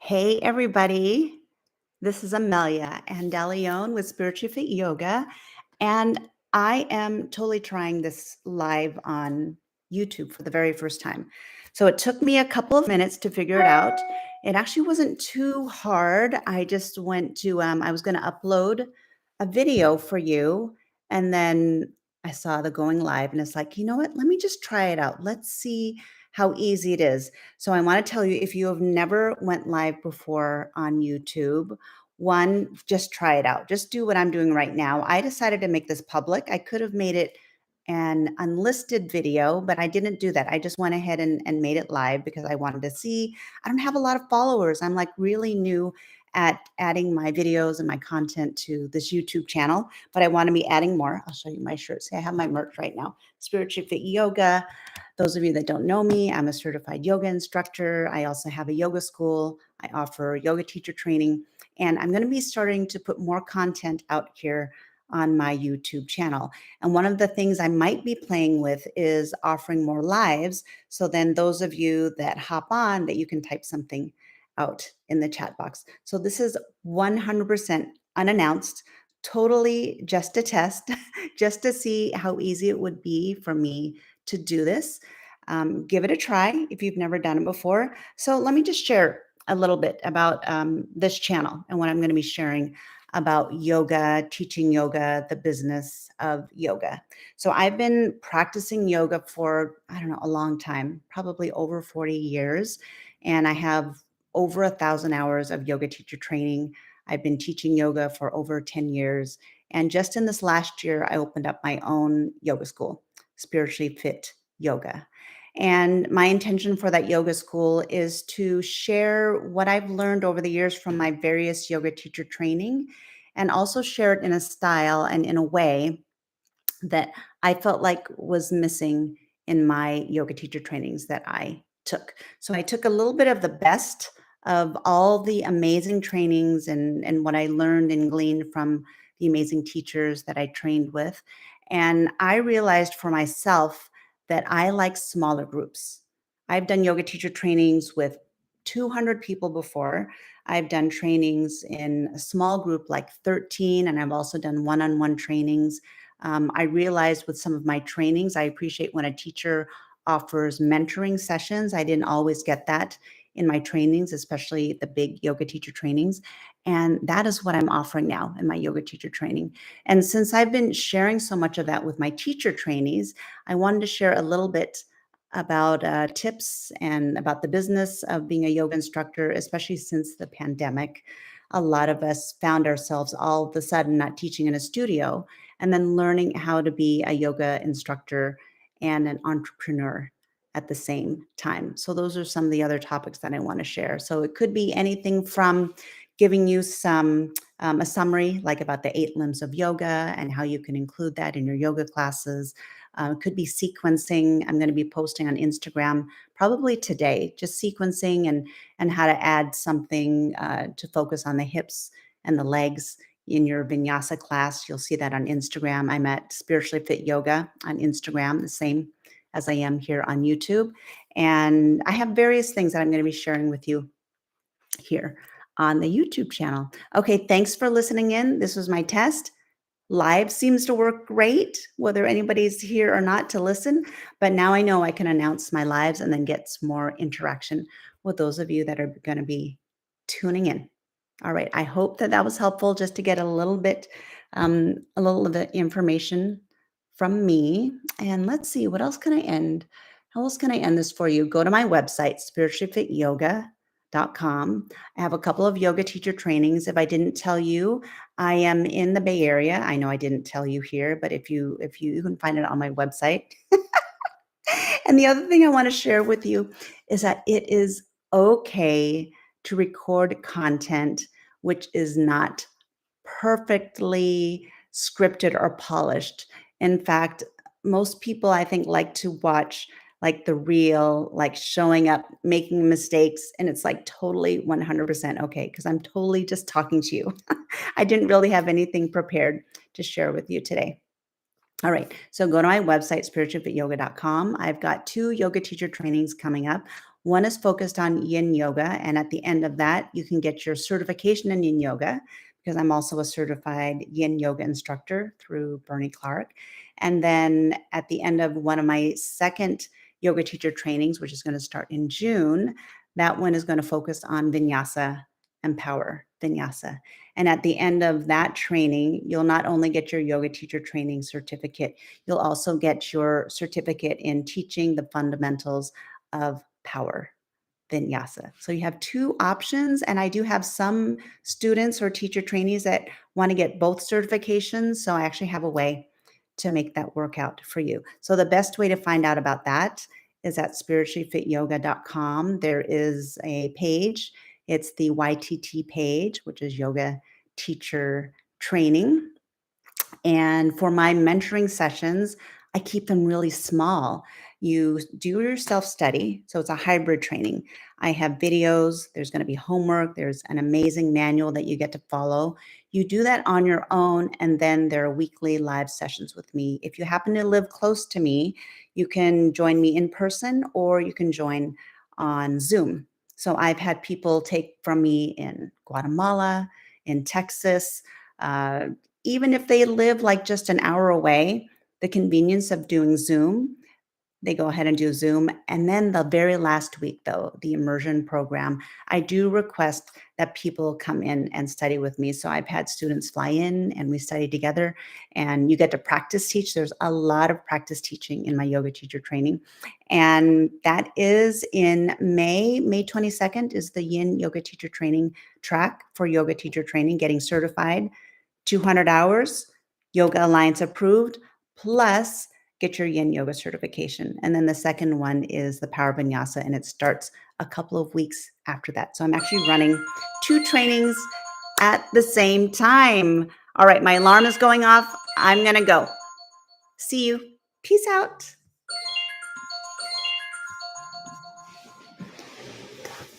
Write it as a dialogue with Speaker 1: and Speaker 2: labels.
Speaker 1: Hey, everybody. This is Amelia Andaleon with Spiritually Fit Yoga. And I am totally trying this live on YouTube for the very first time. So it took me a couple of minutes to figure it out. It actually wasn't too hard. I just went to, I was going to upload a video for you. And then I saw the going live and it's like, you know what? Let me just try it out. Let's see how easy it is. So I want to tell you, if you have never went live before on YouTube, one, just try it out. Just do what I'm doing right now. I decided to make this public. I could have made it an unlisted video, but I didn't do that. I just went ahead and made it live because I wanted to see. I don't have a lot of followers. I'm like really new at adding my videos and my content to this YouTube channel, but I want to be adding more. I'll show you my shirt. See, I have my merch right now. Spiritually Fit Yoga. Those of you that don't know me, I'm a certified yoga instructor. I also have a yoga school. I offer yoga teacher training. And I'm going to be starting to put more content out here on my YouTube channel. And one of the things I might be playing with is offering more lives. So then those of you that hop on, that you can type something out in the chat box. So this is 100% unannounced, totally just a test, just to see how easy it would be for me to do this. Give it a try if you've never done it before. So let me just share a little bit about this channel and what I'm going to be sharing about yoga, teaching yoga, the business of yoga. So I've been practicing yoga for, I don't know, a long time, probably over 40 years. And I have over 1,000 hours of yoga teacher training. I've been teaching yoga for over 10 years. And just in this last year, I opened up my own yoga school, Spiritually Fit Yoga. And my intention for that yoga school is to share what I've learned over the years from my various yoga teacher training and also share it in a style and in a way that I felt like was missing in my yoga teacher trainings that I took. So I took a little bit of the best of all the amazing trainings and what I learned and gleaned from the amazing teachers that I trained with. And I realized for myself that I like smaller groups. I've done yoga teacher trainings with 200 people before. I've done trainings in a small group like 13, and I've also done one-on-one trainings. I realized with some of my trainings, I appreciate when a teacher offers mentoring sessions. I didn't always get that in my trainings, especially the big yoga teacher trainings. And that is what I'm offering now in my yoga teacher training. And since I've been sharing so much of that with my teacher trainees, I wanted to share a little bit about tips and about the business of being a yoga instructor, especially since the pandemic. A lot of us found ourselves all of a sudden not teaching in a studio and then learning how to be a yoga instructor and an entrepreneur at the same time. So those are some of the other topics that I want to share. So it could be anything from giving you some a summary like about the 8 limbs of yoga and how you can include that in your yoga classes. It could be sequencing. I'm going to be posting on Instagram probably today, just sequencing and how to add something to focus on the hips and the legs in your vinyasa class. You'll see that on Instagram. I'm at Spiritually Fit Yoga on Instagram, the same as I am here on YouTube. And I have various things that I'm going to be sharing with you here on the YouTube channel. Okay, thanks for listening in. This was my test. Live seems to work great, whether anybody's here or not to listen. But now I know I can announce my lives and then get some more interaction with those of you that are going to be tuning in. All right. I hope that that was helpful just to get a little of the information from me. And let's see, what else can I end? How else can I end this for you? Go to my website, spirituallyfityoga.com. I have a couple of yoga teacher trainings. If I didn't tell you, I am in the Bay Area. I know I didn't tell you here, but if you can find it on my website. And the other thing I want to share with you is that it is okay to record content which is not perfectly scripted or polished. In fact, most people I think like to watch like the real, like showing up, making mistakes, and it's like totally 100% okay because I'm totally just talking to you. I didn't really have anything prepared to share with you today. All right. So go to my website, spiritualfityoga.com. I've got 2 yoga teacher trainings coming up. One is focused on yin yoga, and at the end of that, you can get your certification in yin yoga because I'm also a certified yin yoga instructor through Bernie Clark. And then at the end of one of my second yoga teacher trainings, which is going to start in June, that one is going to focus on vinyasa and power vinyasa. And at the end of that training, you'll not only get your yoga teacher training certificate, you'll also get your certificate in teaching the fundamentals of power vinyasa. So you have two options, and I do have some students or teacher trainees that want to get both certifications. So I actually have a way to make that work out for you. So the best way to find out about that is at spirituallyfityoga.com. There is a page. It's the YTT page, which is yoga teacher training. And for my mentoring sessions, I keep them really small. You do your self study. So it's a hybrid training. I have videos, there's going to be homework, there's an amazing manual that you get to follow. You do that on your own, and then there are weekly live sessions with me. If you happen to live close to me, you can join me in person or you can join on Zoom. So I've had people take from me in Guatemala, in Texas, uh, even if they live like just an hour away, the convenience of doing Zoom, they go ahead and do Zoom. And then the very last week, though, the immersion program, I do request that people come in and study with me. So I've had students fly in and we study together, and you get to practice teach. There's a lot of practice teaching in my yoga teacher training. And that is in May. May 22nd is the Yin Yoga Teacher Training track for yoga teacher training, getting certified. 200 hours, Yoga Alliance approved, plus get your Yin Yoga certification. And then the second one is the Power Vinyasa, and it starts a couple of weeks after that. So I'm actually running two trainings at the same time. All right, my alarm is going off. I'm going to go. See you. Peace out.